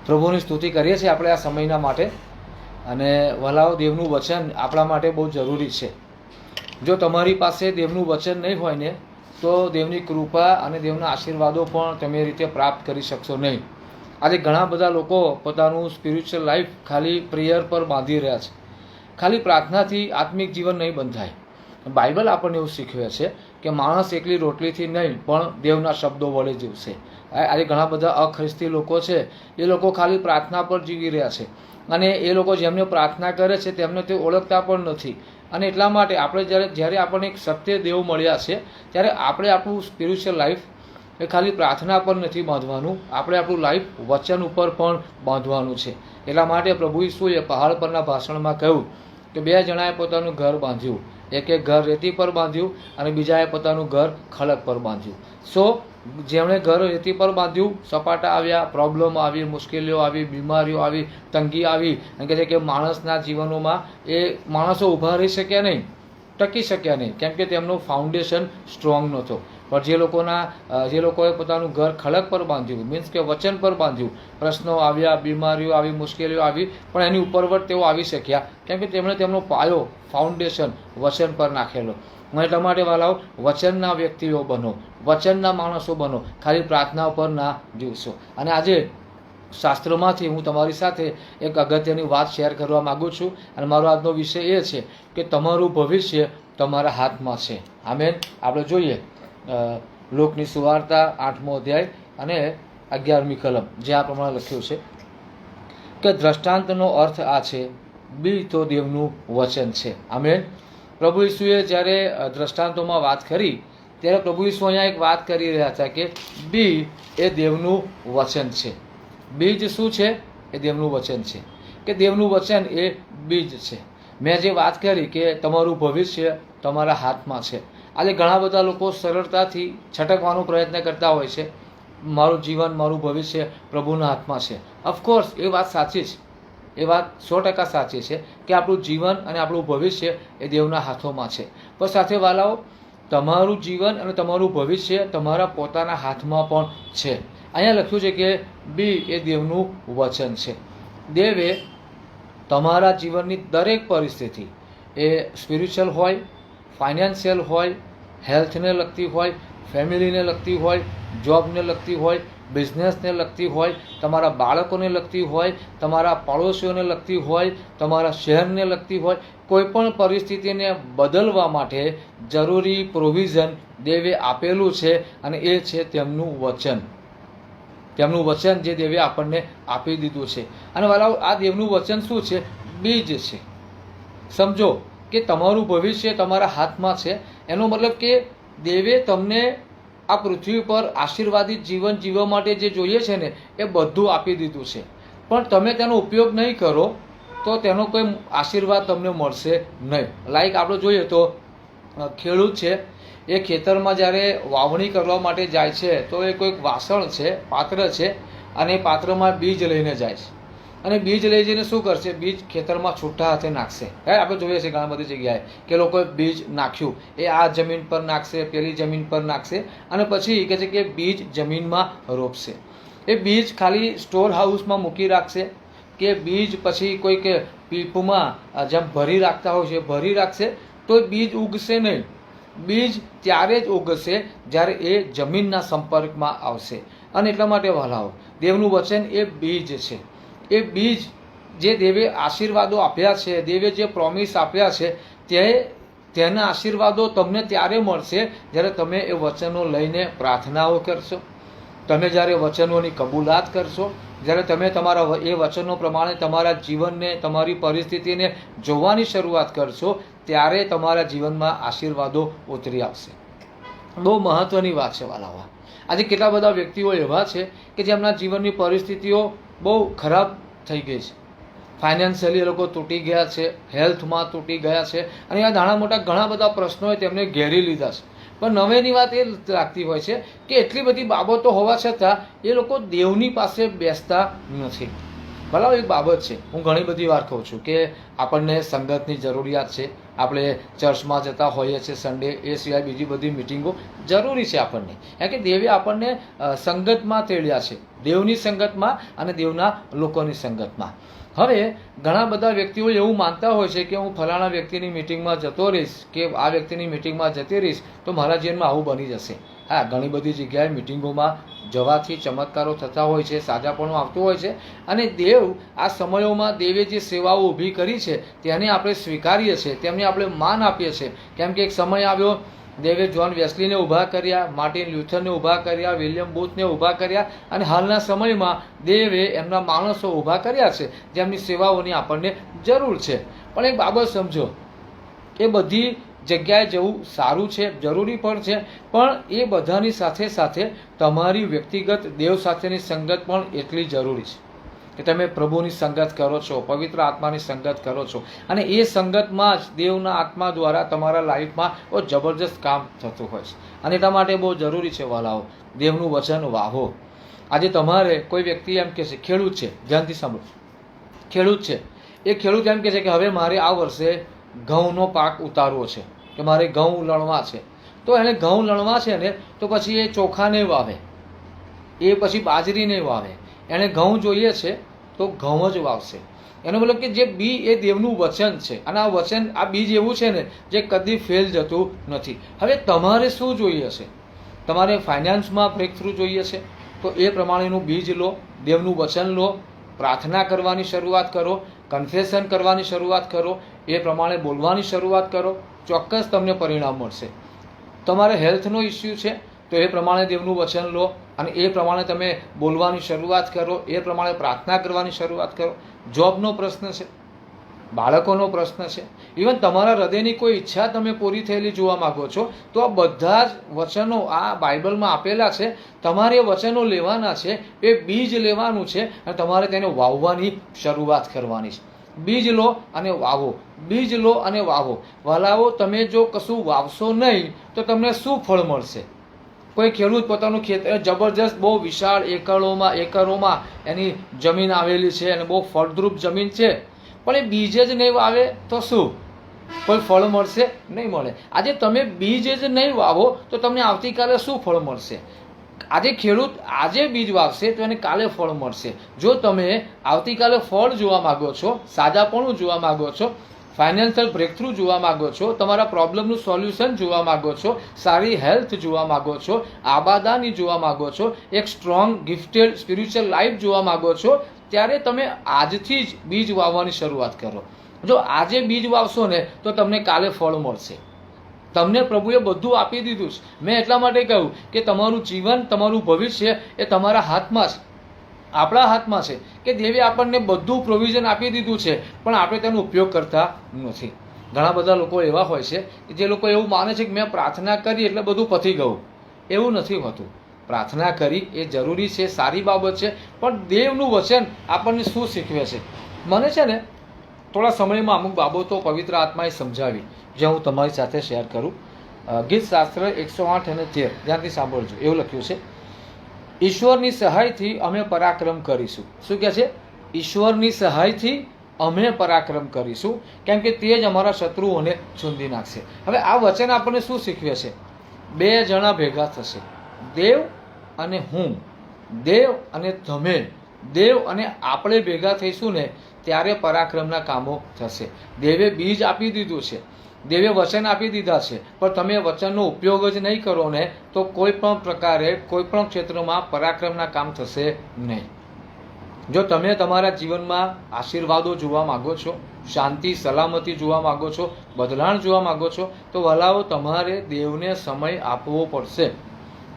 પ્રભુની સ્તુતિ કરીએ છીએ આપણે આ સમયના માટે. અને વલાઓ, દેવનું વચન આપણા માટે બહુ જરૂરી છે. જો તમારી પાસે દેવનું વચન નહીં હોય ને તો દેવની કૃપા અને દેવના આશીર્વાદો પણ તમે એ રીતે પ્રાપ્ત કરી શકશો નહીં. આજે ઘણા બધા લોકો પોતાનું સ્પિરિચ્યુઅલ લાઈફ ખાલી પ્રેયર પર બાંધી રહ્યા છે. ખાલી પ્રાર્થનાથી આત્મિક જીવન નહીં બંધાય. બાઇબલ આપણને એવું શીખવે છે કે માણસ એકલી રોટલીથી નહીં પણ દેવના શબ્દો વડે જીવશે. આજે ઘણા બધા અખ્રિસ્તી લોકો છે, એ લોકો ખાલી પ્રાર્થના પર જીવી રહ્યા છે. અને એ લોકો જેમને પ્રાર્થના કરે છે તેમને તે ઓળખતા પણ નથી. અને એટલા માટે આપણે જ્યારે આપણને એક સત્ય દેવ મળ્યા છે ત્યારે આપણે આપણું સ્પિરિચ્યુઅલ લાઈફ એ ખાલી પ્રાર્થના પર નથી બાંધવાનું, આપણે આપણું લાઈફ વચન ઉપર પણ બાંધવાનું છે. એટલા માટે પ્રભુ ઈસુએ પહાડ પરના ભાષણમાં કહ્યું કે 2 જણાએ પોતાનું ઘર બાંધ્યું. એકે ઘર રેતી પર બાંધ્યું અને બીજાએ પોતાનું ઘર ખડક પર બાંધ્યું. જેમણે ઘર રેતી પર બાંધ્યું, સપાટા આવ્યા, પ્રોબ્લેમ આવી, મુશ્કેલીઓ આવી, બીમારીઓ આવી, તંગી આવી. અને કહે છે કે માણસના જીવનોમાં એ માણસો ઊભા રહી શક્યા નહીં, ટકી શક્યા નહીં, કેમ કે તેમનું ફાઉન્ડેશન સ્ટ્રોંગ નહોતો. પણ જે લોકોએ પોતાનું ઘર ખડક પર બાંધ્યું, મીન્સ કે વચન પર બાંધ્યું, પ્રશ્નો આવ્યા, બીમારીઓ આવી, મુશ્કેલીઓ આવી, પણ એની ઉપરવટ તેઓ આવી શક્યા કેમ કે તેમણે તેમનો પાયો, ફાઉન્ડેશન વચન પર નાખેલો. એટલા માટે વાલાઓ, વચનના વ્યક્તિઓ બનો, વચનના માણસો બનો, ખાલી પ્રાર્થના પર ના જીવશો. અને આજે શાસ્ત્રોમાંથી હું તમારી સાથે એક અગત્યની વાત શેર કરવા માગું છું. અને મારો આજનો વિષય એ છે કે તમારું ભવિષ્ય તમારા હાથમાં છે. આમેન. આપણે જોઈએ લોકની સુવાર્તા 8મો અધ્યાય અને 11મી કલમ, જે આ પ્રમાણે લખ્યું છે કે દ્રષ્ટાંતનો અર્થ આ છે, બી તો દેવનું વચન છે. આમેન. પ્રભુ ઈસુએ જ્યારે દ્રષ્ટાંતોમાં વાત કરી ત્યારે પ્રભુ ઈસુ અહીંયા એક વાત કરી રહ્યા હતા કે બી એ દેવનું વચન છે. બીજ શું છે? એ દેવનું વચન છે. કે દેવનું વચન એ બીજ છે. મેં જે વાત કરી કે તમારું ભવિષ્ય તમારા હાથમાં છે. આજે ઘણા બધા લોકો સરળતાથી છટકવાનો પ્રયત્ન કરતા હોય છે, મારું જીવન, મારું ભવિષ્ય પ્રભુના હાથમાં છે. ઓફકોર્સ એ વાત સાચી છે, એ વાત 100% સાચી છે કે આપણું જીવન અને આપણું ભવિષ્ય એ દેવના હાથોમાં છે. પણ સાથે વાલાઓ, તમારું જીવન અને તમારું ભવિષ્ય તમારા પોતાના હાથમાં પણ છે. અહીંયા લખ્યું છે કે બી એ દેવનું વચન છે. દેવે તમારા જીવનની દરેક પરિસ્થિતિ, એ સ્પિરિચ્યુઅલ હોય, ફાઇનાન્શિયલ હોય, હેલ્થને લગતી હોય, ફેમિલીને લગતી હોય, જોબને લગતી હોય, બિઝનેસને લગતી હોય, તમારા બાળકોને લગતી હોય, તમારા પડોશીઓને લગતી હોય, તમારા શહેરને લગતી હોય, કોઈપણ પરિસ્થિતિને બદલવા માટે જરૂરી પ્રોવિઝન દેવે આપેલું છે. અને એ છે તેમનું વચન. તેમનું વચન જે દેવે આપણને આપી દીધું છે. અને વાલાઓ, આ દેવનું વચન શું છે? બીજ છે. સમજો કે તમારું ભવિષ્ય તમારા હાથમાં છે. એનો મતલબ કે દેવે તમને આ પૃથ્વી પર આશીર્વાદિત જીવન જીવવા માટે જે જોઈએ છે ને એ બધું આપી દીધું છે. પણ તમે તેનો ઉપયોગ નહીં કરો તો તેનો કોઈ આશીર્વાદ તમને મળશે નહીં. લાઈક આપણે જોઈએ તો ખેડૂત છે, એ ખેતરમાં જ્યારે વાવણી કરવા માટે જાય છે તો એ કોઈક વાસણ છે, પાત્ર છે, અને એ પાત્રમાં બીજ લઈને જાય છે. અને બીજ લઈ જઈને શું કરશે? બીજ ખેતરમાં છૂટા હાથે નાખશે. આપણે જોઈએ છીએ ઘણી બધી જગ્યાએ કે લોકોએ બીજ નાખ્યું, એ આ જમીન પર નાખશે, પેલી જમીન પર નાખશે, અને પછી કહે છે કે બીજ જમીનમાં રોપશે. એ બીજ ખાલી સ્ટોર હાઉસમાં મૂકી રાખશે કે બીજ પછી કોઈક પીપમાં જેમ ભરી રાખતા હોય છે ભરી રાખશે તો બીજ ઉગશે નહીં. બીજ ત્યારે જ ઉગશે જ્યારે એ જમીનના સંપર્કમાં આવશે. અને એટલા માટે વહાલાઓ, દેવનું વચન એ બીજ છે. એ બીજ જે દેવે આશીર્વાદો આપ્યા છે, દેવે જે પ્રોમિસ આપ્યા છે, તેના આશીર્વાદો તમને ત્યારે મળશે જ્યારે તમે એ વચનો લઈને પ્રાર્થનાઓ કરશો, તમે જ્યારે વચનોની કબૂલાત કરશો, જ્યારે તમે તમારા એ વચનો પ્રમાણે તમારા જીવનને, તમારી પરિસ્થિતિને જોવાની શરૂઆત કરશો, ત્યારે તમારા જીવનમાં આશીર્વાદો ઉતરી આવશે. બહુ મહત્ત્વની વાત છે વાલાવા. આજે કેટલા બધા વ્યક્તિઓ એવા છે કે જેમના જીવનની પરિસ્થિતિઓ બહુ ખરાબ થઈ ગઈ છે. ફાઇનાન્શિયલી એ લોકો તૂટી ગયા છે, હેલ્થમાં તૂટી ગયા છે, અને આ નાના મોટા ઘણા બધા પ્રશ્નોએ તેમને ઘેરી લીધા છે. પણ નવેની વાત એ લાગતી હોય છે કે એટલી બધી બાબતો હોવા છતાં એ લોકો દેવની પાસે બેસતા નથી. ભલા એક બાબત છે, હું ઘણી બધી વાર કહું છું કે આપણને સંગતની જરૂરિયાત છે, આપણે ચર્ચમાં જતા હોઈએ છીએ સન્ડે, એ સિવાય બીજી બધી મિટિંગો જરૂરી છે આપણને, કારણ કે દેવે આપણને સંગતમાં તેડ્યા છે, દેવની સંગતમાં અને દેવના લોકોની સંગતમાં. હવે ઘણા બધા વ્યક્તિઓ એવું માનતા હોય છે કે હું ફલાણા વ્યક્તિની મિટિંગમાં જતો રહીશ કે આ વ્યક્તિની મિટિંગમાં જતી રહીશ તો મારા જીવનમાં આવું બની જશે. હા, ઘણી બધી જગ્યાએ મિટિંગોમાં જવાથી ચમત્કારો થતા હોય છે, સાજાપણું આવતું હોય છે, અને દેવ આ સમયોમાં દેવે જે સેવાઓ ઊભી કરી છે તેને આપણે સ્વીકારીએ છીએ, તેમને આપણે માન આપીએ છીએ. કેમ કે એક સમય આવ્યો, દેવે જ્હોન વેસ્લીને ઊભા કર્યા, માર્ટિન લ્યુથરને ઊભા કર્યા, વિલિયમ બૂથને ઊભા કર્યા, અને હાલના સમયમાં દેવે એમના માણસો ઊભા કર્યા છે જેમની સેવાઓની આપણને જરૂર છે. પણ એક બાબત સમજો, એ બધી જગ્યાએ જવું સારું છે, જરૂરી પણ છે, પણ એ બધાની સાથે સાથે તમારી વ્યક્તિગત દેવ સાથેની સંગત પણ એટલી જરૂરી છે કે તમે પ્રભુની સંગત કરો છો, પવિત્ર આત્માની સંગત કરો છો, અને એ સંગતમાં જ દેવના આત્મા દ્વારા તમારા લાઈફમાં બહુ જબરજસ્ત કામ થતું હોય છે. અને એટલા માટે બહુ જરૂરી છે વાલાઓ, દેવનું વચન વાવો. આજે તમારે કોઈ વ્યક્તિ એમ કહે છે, ખેડૂત છે, ધ્યાનથી સાંભળો, ખેડૂત છે, એ ખેડૂત એમ કહે છે કે હવે મારે આ વર્ષે ઘઉંનો પાક ઉતારવો છે, કે મારે ઘઉં લણવા છે. તો એને ઘઉં લણવા છે ને તો પછી એ ચોખા નહીં વાવે, એ પછી બાજરી નહીં વાવે, એને ઘઉં જોઈએ છે તો ઘઉં જ વાવશે. એનો મતલબ કે જે બી એ દેવનું વચન છે, અને આ વચન, આ બીજ એવું છે ને જે કદી ફેલ જતું નથી. હવે તમારે શું જોઈએ છે? તમારે ફાઇનાન્સમાં બ્રેક થ્રુ જોઈએ છે તો એ પ્રમાણેનું બીજ લો, દેવનું વચન લો, પ્રાર્થના કરવાની શરૂઆત કરો, કન્ફેશન કરવાની શરૂઆત કરો, એ પ્રમાણે બોલવાની શરૂઆત કરો, ચોક્કસ તમને પરિણામ મળશે. તમારે હેલ્થનો ઇસ્યુ છે તો એ પ્રમાણે દેવનું વચન લો અને એ પ્રમાણે તમે બોલવાની શરૂઆત કરો, એ પ્રમાણે પ્રાર્થના કરવાની શરૂઆત કરો. જોબનો પ્રશ્ન છે, બાળકોનો પ્રશ્ન છે, ઇવન તમારા હૃદયની કોઈ ઈચ્છા તમે પૂરી થયેલી જોવા માગો છો, તો આ બધા જ વચનો આ બાઇબલમાં આપેલા છે. તમારે એ વચનો લેવાના છે, એ બીજ લેવાનું છે અને તમારે તેને વાવવાની શરૂઆત કરવાની છે. બીજ લો અને વાવો, બીજ લો અને વાવો. વાલાઓ, તમે જો કશું વાવશો નહીં તો તમને શું ફળ મળશે? કોઈ ખેડૂત પોતાનું ખેતર જબરજસ્ત બહુ વિશાળ એકરોમાં એની જમીન આવેલી છે અને બહુ ફળદ્રુપ જમીન છે, પણ એ બીજ જ નહીં વાવે તો શું કોઈ ફળ મળશે? નહીં મળે. આજે તમે બીજ જ નહીં વાવો તો તમને આવતીકાલે શું ફળ મળશે? આજે ખેડૂત આજે બીજ વાવશે તો એને કાલે ફળ મળશે. જો તમે આવતીકાલે ફળ જોવા માગો છો, સાજાપણું જોવા માગો છો, ફાઇનાન્શિયલ બ્રેકથ્રુ જોવા માગો છો, તમારા પ્રોબ્લેમનું સોલ્યુશન જોવા માગો છો, સારી હેલ્થ જોવા માગો છો, આબાદાની જોવા માગો છો, એક સ્ટ્રોંગ ગિફ્ટેડ સ્પિરિચ્યુઅલ લાઈફ જોવા માગો છો, ત્યારે તમે આજથી જ બીજ વાવવાની શરૂઆત કરો. જો આજે બીજ વાવશો ને તો તમને કાલે ફળ મળશે. તમને પ્રભુએ બધું આપી દીધું છે. મેં એટલા માટે કહ્યું કે તમારું જીવન, તમારું ભવિષ્ય એ તમારા હાથમાં છે, આપણા હાથમાં છે, કે દેવે આપણને બધું પ્રોવિઝન આપી દીધું છે, પણ આપણે તેનો ઉપયોગ કરતા નથી. ઘણા બધા લોકો એવા હોય છે કે જે લોકો એવું માને છે કે મેં પ્રાર્થના કરી એટલે બધું પતી ગયું. એવું નથી હોતું. પ્રાર્થના કરી એ જરૂરી છે, સારી બાબત છે, પણ દેવનું વચન આપણને શું શીખવે છે? મને છે ને થોડા સમયમાં અમુક બાબતો પવિત્ર આત્માએ સમજાવી, જે હું તમારી સાથે શેર કરું. ગીત શાસ્ત્ર 108 અને 13 ધ્યાનથી સાંભળજો. એવું લખ્યું છે, ઈશ્વરની સહાયથી અમે પરાક્રમ કરીશું. શું કહે છે? ઈશ્વરની સહાયથી અમે પરાક્રમ કરીશું, કેમ કે તે જ અમારા શત્રુઓને છૂંદી નાખશે. હવે આ વચન આપણને શું શીખવે છે? બે જણા ભેગા થશે, દેવ અને હું, દેવ અને તમે, દેવ અને આપણે ભેગા થઈશું ને ત્યારે પરાક્રમના કામો થશે. દેવે બીજ આપી દીધું છે, દેવે વચન આપી દીધા છે, પણ તમે વચનનો ઉપયોગ જ નહીં કરો ને તો કોઈ પણ પ્રકારે કોઈ પણ ક્ષેત્રમાં પરાક્રમના કામ થશે નહીં. જો તમે તમારા જીવનમાં આશીર્વાદો જોવા માગો છો, શાંતિ સલામતી જોવા માગો છો, બદલાણ જોવા માગો છો, તો વલાઓ તમારે દેવને સમય આપવો પડશે,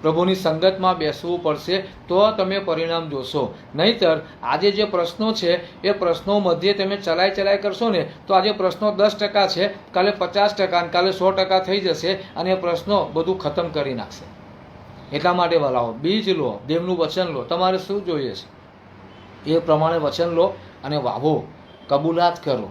પ્રભુની સંગતમાં બેસવું પડશે, તો તમે પરિણામ જોશો. નહીંતર આજે જે પ્રશ્નો છે એ પ્રશ્નો મધ્યે તમે ચલાઈ કરશો ને તો આજે પ્રશ્નો 10% છે, કાલે 50% અને કાલે 100% થઈ જશે અને એ પ્રશ્નો બધું ખતમ કરી નાખશે. એટલા માટે વલાઓ, બીજ લો, દેવનું વચન લો. તમારે શું જોઈએ છે એ પ્રમાણે વચન લો અને વાવો, કબૂલાત કરો,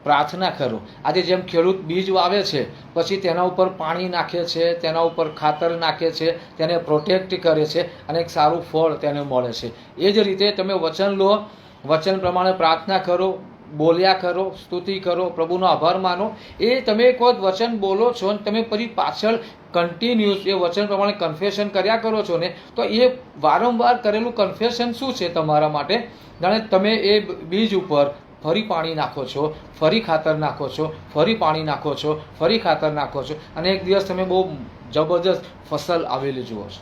પ્રાર્થના કરો. આજે જેમ ખેડૂત બીજ વાવે છે, પછી તેના ઉપર પાણી નાખે છે, તેના ઉપર ખાતર નાખે છે, તેને પ્રોટેક્ટ કરે છે અને એક સારું ફળ તેને મળે છે. એ જ રીતે તમે વચન લો, વચન પ્રમાણે પ્રાર્થના કરો, બોલ્યા કરો, સ્તુતિ કરો, પ્રભુનો આભાર માનો. એ તમે એક વખત વચન બોલો છો અને તમે પછી પાછળ કન્ટિન્યુઅસ એ વચન પ્રમાણે કન્ફેશન કર્યા કરો છો ને, તો એ વારંવાર કરેલું કન્ફેશન શું છે તમારા માટે? જાણે તમે એ બીજ ઉપર ફરી પાણી નાખો છો, ફરી ખાતર નાખો છો, ફરી પાણી નાખો છો, ફરી ખાતર નાખો છો, અને એક દિવસ તમે બહુ જબરજસ્ત ફસલ આવેલી જુઓ છો.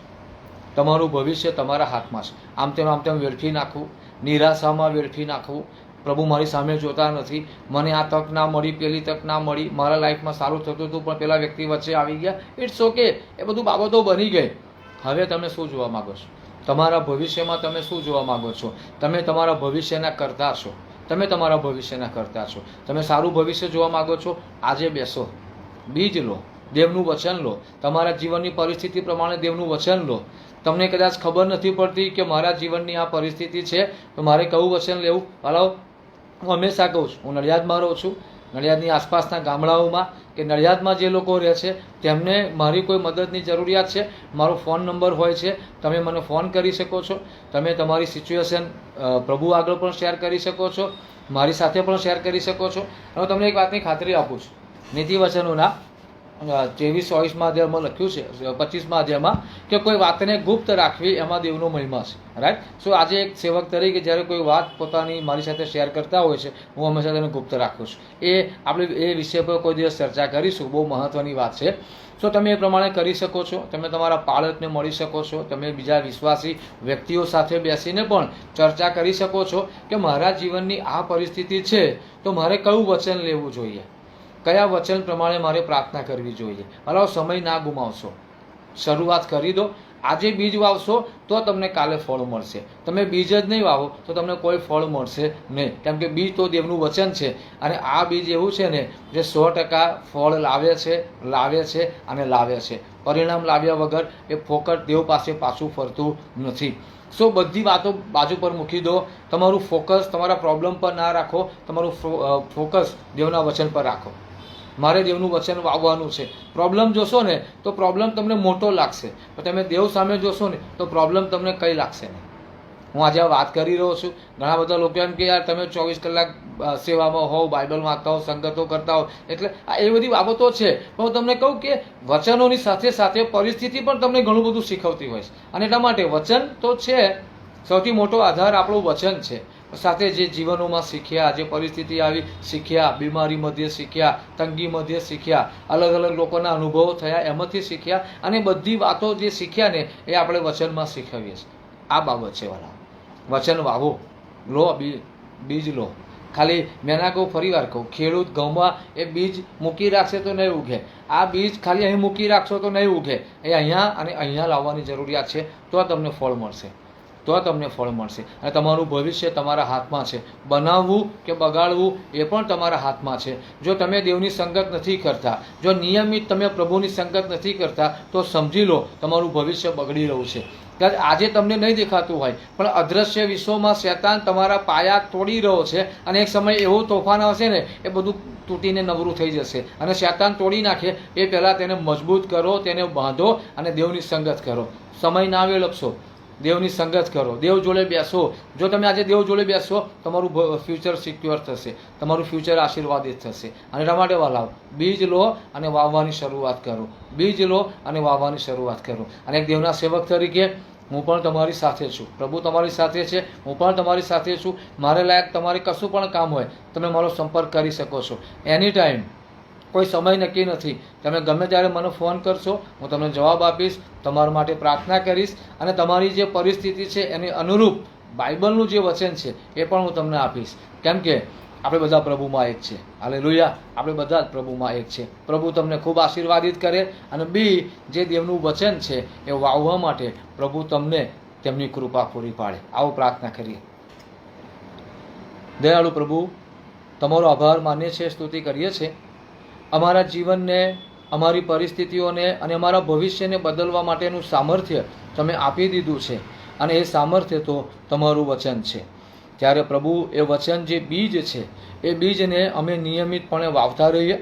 તમારું ભવિષ્ય તમારા હાથમાં છે. આમ તેમ વેડફી નાખવું, નિરાશામાં વેડફી નાખવું, પ્રભુ મારી સામે જોતા નથી, મને આ તક ના મળી, પેલી તક ના મળી, મારા લાઈફમાં સારું થતું હતું પણ પેલા વ્યક્તિ વચ્ચે આવી ગયા, ઇટ્સ ઓકે, એ બધું બાબતો બની ગઈ. હવે તમે શું જોવા માગો છો? તમારા ભવિષ્યમાં તમે શું જોવા માગો છો? તમે તમારા ભવિષ્યના કરતા છો. તમે તમારા ભવિષ્યના કરતા છો. તમે સારું ભવિષ્ય જોવા માગો છો? આજે બેસો, બીજ લો, દેવનું વચન લો, તમારા જીવનની પરિસ્થિતિ પ્રમાણે દેવનું વચન લો. તમને કદાચ ખબર નથી પડતી કે મારા જીવનની આ પરિસ્થિતિ છે તો મારે કયું વચન લેવું? હલાવો, હું હંમેશા કહું છું, હું નડિયાદમાં રહું છું, નડિયાદની આસપાસના ગામડાઓમાં કે નડિયાદમાં જે લોકો રહે છે તેમને મારી કોઈ મદદની જરૂરિયાત છે, મારો ફોન નંબર હોય છે, તમે મને ફોન કરી શકો છો. તમે તમારી સિચ્યુએશન પ્રભુ આગળ પણ શેર કરી શકો છો, મારી સાથે પણ શેર કરી શકો છો. હવે તમને એક વાતની ખાતરી આપું છું, નીતિ વચનોના 23-24 અધ્યાયમાં લખ્યું છે, 25 અધ્યાયમાં, કે કોઈ વાતને ગુપ્ત રાખવી એમાં દેવનો મહિમા છે. રાઈટ? સો આજે એક સેવક તરીકે જ્યારે કોઈ વાત પોતાની મારી સાથે શેર કરતા હોય છે, હું હંમેશા તેને ગુપ્ત રાખું છું. આપણે એ વિષય પર કોઈ દિવસ ચર્ચા કરીશું, બહુ મહત્ત્વની વાત છે. સો તમે એ પ્રમાણે કરી શકો છો. તમે તમારા પાળકને મળી શકો છો, તમે બીજા વિશ્વાસી વ્યક્તિઓ સાથે બેસીને પણ ચર્ચા કરી શકો છો કે મારા જીવનની આ પરિસ્થિતિ છે તો મારે કયું વચન લેવું જોઈએ, કયા વચન પ્રમાણે મારે પ્રાર્થના કરવી જોઈએ. હલાવો, સમય ના ગુમાવશો, શરૂઆત કરી દો. આજે બીજ વાવશો તો તમને કાલે ફળ મળશે. તમે બીજ જ નહીં વાવો તો તમને કોઈ ફળ મળશે નહીં, કેમ કે બીજ તો દેવનું વચન છે. અને આ બીજ એવું છે ને જે 100% ફળ લાવે છે અને લાવે છે. પરિણામ લાવ્યા વગર એ ફોકટ દેવ પાસે પાછું ફરતું નથી. સો બધી વાતો બાજુ પર મૂકી દો. તમારું ફોકસ તમારા પ્રોબ્લેમ પર ના રાખો, તમારું ફોકસ દેવના વચન પર રાખો. મારે દેવનું વચન વાવવાનું છે. પ્રોબ્લેમ જોશો ને તો પ્રોબ્લેમ તમને મોટો લાગશે, પણ તમે દેવ સામે જોશો ને તો પ્રોબ્લેમ તમને કંઈ લાગશે નહીં. હું આજે વાત કરી રહ્યો છું, ઘણા બધા લોકો એમ કે યાર તમે 24 કલાક સેવામાં હોવ, બાઇબલ વાંચતા હો, સંગતો કરતા હો, એટલે આ એ બધી બાબતો છે. પણ હું તમને કહું કે વચનોની સાથે સાથે પરિસ્થિતિ પણ તમને ઘણું બધું શીખવતી હોય છે. અને એટલા માટે વચન તો છે, સૌથી મોટો આધાર આપણું વચન છે. સાથે જે જીવનોમાં શીખ્યા, જે પરિસ્થિતિ આવી શીખ્યા, બીમારી મધ્યે શીખ્યા, તંગી મધ્યે શીખ્યા, અલગ અલગ લોકોના અનુભવો થયા એમાંથી શીખ્યા, અને બધી વાતો જે શીખ્યા ને એ આપણે વચનમાં શીખવીએ છીએ. આ બાબત છે વાલા. વચન વાવો, લો, બીજ લો. ખાલી મેં ના કહું, ફરી વાર કહું, ખેડૂત ઘઉંમાં એ બીજ મૂકી રાખશે તો નહીં ઉગે. આ બીજ ખાલી અહીં મૂકી રાખશો તો નહીં ઉગે. એ અહીંયા અને અહીંયા લાવવાની જરૂરિયાત છે, તો તમને ફળ મળશે, તો તમને ફળ મળશે. અને તમારું ભવિષ્ય તમારા હાથમાં છે. બનાવવું કે બગાડવું એ પણ તમારા હાથમાં છે. જો તમે દેવની સંગત નથી કરતા, જો નિયમિત તમે પ્રભુની સંગત નથી કરતા, તો સમજી લો તમારું ભવિષ્ય બગડી રહ્યું છે. આજે તમને નહીં દેખાતું હોય પણ અદ્રશ્ય વિશ્વમાં શૈતાન તમારા પાયા તોડી રહ્યો છે, અને એક સમય એવો તોફાન આવશે ને એ બધું તૂટીને નવરું થઈ જશે. અને શૈતાન તોડી નાખે એ પહેલાં તેને મજબૂત કરો, તેને બાંધો અને દેવની સંગત કરો. સમય ના વેડફશો, દેવની સંગત કરો, દેવ જોડે બેસો. જો તમે આજે દેવ જોડે બેસો, તમારું ફ્યુચર સિક્યોર થશે, તમારું ફ્યુચર આશીર્વાદિત થશે. અને એટલા માટે વાલાવ, બીજ લો અને વાવવાની શરૂઆત કરો, બીજ લો અને વાવવાની શરૂઆત કરો. અને એક દેવના સેવક તરીકે હું પણ તમારી સાથે છું, પ્રભુ તમારી સાથે છે, હું પણ તમારી સાથે છું. મારે લાયક તમારે કશું પણ કામ હોય તમે મારો સંપર્ક કરી શકો છો એની ટાઈમ. કોઈ સમય નક્કી નથી, તમે ગમે ત્યારે મને ફોન કરશો, હું તમને જવાબ આપીશ, તમારા માટે પ્રાર્થના કરીશ, અને તમારી જે પરિસ્થિતિ છે એને અનુરૂપ બાઇબલનું જે વચન છે એ પણ હું તમને આપીશ. કેમ કે આપણે બધા પ્રભુમાં એક છે. હાલેલુયા, આપણે બધા જ પ્રભુમાં એક છે. પ્રભુ તમને ખૂબ આશીર્વાદિત કરે, અને જે દેવનું વચન છે એ વાવવા માટે પ્રભુ તમને તેમની કૃપા પૂરી પાડે. આવો પ્રાર્થના કરીએ. દયાળુ પ્રભુ, તમારો આભાર માનીએ છીએ, સ્તુતિ કરીએ છીએ. અમારા જીવનને, અમારી પરિસ્થિતિઓને અને અમારા ભવિષ્યને બદલવા માટેનું સામર્થ્ય તમે આપી દીધું છે, અને એ સામર્થ્ય તો તમારું વચન છે. ત્યારે પ્રભુ, એ વચન જે બીજ છે એ બીજને અમે નિયમિતપણે વાવતા રહીએ,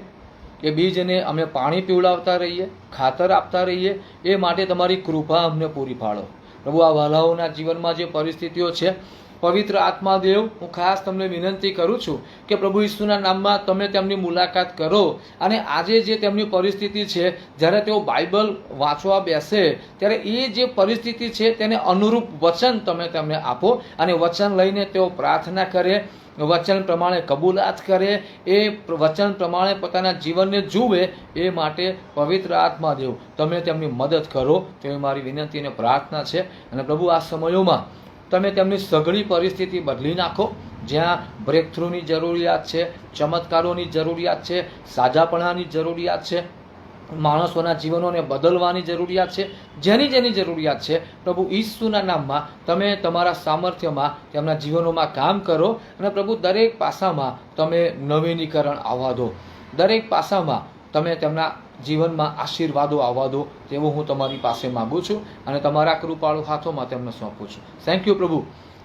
એ બીજને અમે પાણી પીવડાવતા રહીએ, ખાતર આપતા રહીએ. એ માટે તમારી કૃપા અમને પૂરી પાડો પ્રભુ. આ વાલાઓના જીવનમાં જે પરિસ્થિતિઓ છે પવિત્ર આત્મા દેવ, હું ખાસ તમને વિનંતી કરું છું કે પ્રભુ ઈસુના નામમાં તમે તેમની મુલાકાત કરો અને આજે જે તેમની પરિસ્થિતિ છે, જ્યારે તેઓ બાઇબલ વાંચવા બેસે ત્યારે એ જે પરિસ્થિતિ છે તેને અનુરૂપ વચન તમે તેમને આપો અને વચન લઈને તેઓ પ્રાર્થના કરે, વચન પ્રમાણે કબૂલાત કરે, એ વચન પ્રમાણે પોતાના જીવનને જુએ. એ માટે પવિત્ર આત્મા દેવ તમે તેમની મદદ કરો તેવી મારી વિનંતી અને પ્રાર્થના છે. અને પ્રભુ આ સમયોમાં તમે તેમની સઘળી પરિસ્થિતિ બદલી નાખો. જ્યાં બ્રેકથ્રુની જરૂરિયાત છે, ચમત્કારોની જરૂરિયાત છે, સાજાપણાની જરૂરિયાત છે, માણસોના જીવનોને બદલવાની જરૂરિયાત છે, જેની જેની જરૂરિયાત છે, પ્રભુ ઈસુના નામમાં તમે તમારા સામર્થ્યમાં તેમના જીવનોમાં કામ કરો અને પ્રભુ દરેક પાસામાં તમે નવીનીકરણ આવવા દો, દરેક પાસામાં તમે તેમના જીવનમાં આશીર્વાદો આવવા દો, તેવું હું તમારી પાસે માગું છું અને તમારા કૃપાળુ હાથોમાં તેમને સોંપું છું. થેન્ક યુ પ્રભુ,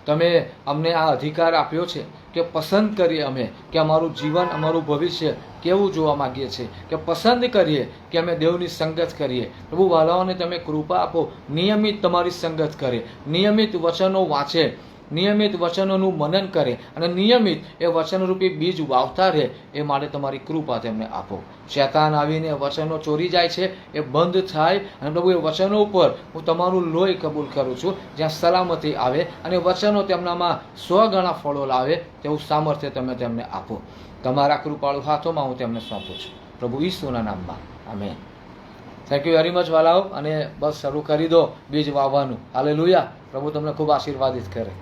તમે અમને આ અધિકાર આપ્યો છે કે પસંદ કરીએ અમે કે અમારું જીવન, અમારું ભવિષ્ય કેવું જોવા માગીએ છીએ, કે પસંદ કરીએ કે અમે દેવની સંગત કરીએ. પ્રભુ વાલાઓને તમે કૃપા આપો, નિયમિત તમારી સંગત કરે, નિયમિત વચનો વાંચે, નિયમિત વચનોનું મનન કરે અને નિયમિત એ વચનરૂપી બીજ વાવતા રહે. એ માટે તમારી કૃપા તેમને આપો. શૈતાન આવીને વચનો ચોરી જાય છે, એ બંધ થાય અને પ્રભુ એ વચનો ઉપર હું તમારું લોહી કબૂલ કરું છું, જ્યાં સલામતી આવે અને વચનો તેમનામાં 100 ગણા ફળો લાવે તેવું સામર્થ્ય તમે તેમને આપો. તમારા કૃપાળુ હાથોમાં હું તેમને સોંપું છું પ્રભુ ઈસુના નામમાં. આમેન. થેન્ક યુ વેરી મચ વાલાઓ. અને બસ શરૂ કરી દો બીજ વાવવાનું. હાલેલુયા. પ્રભુ તમને ખૂબ આશીર્વાદિત કરે.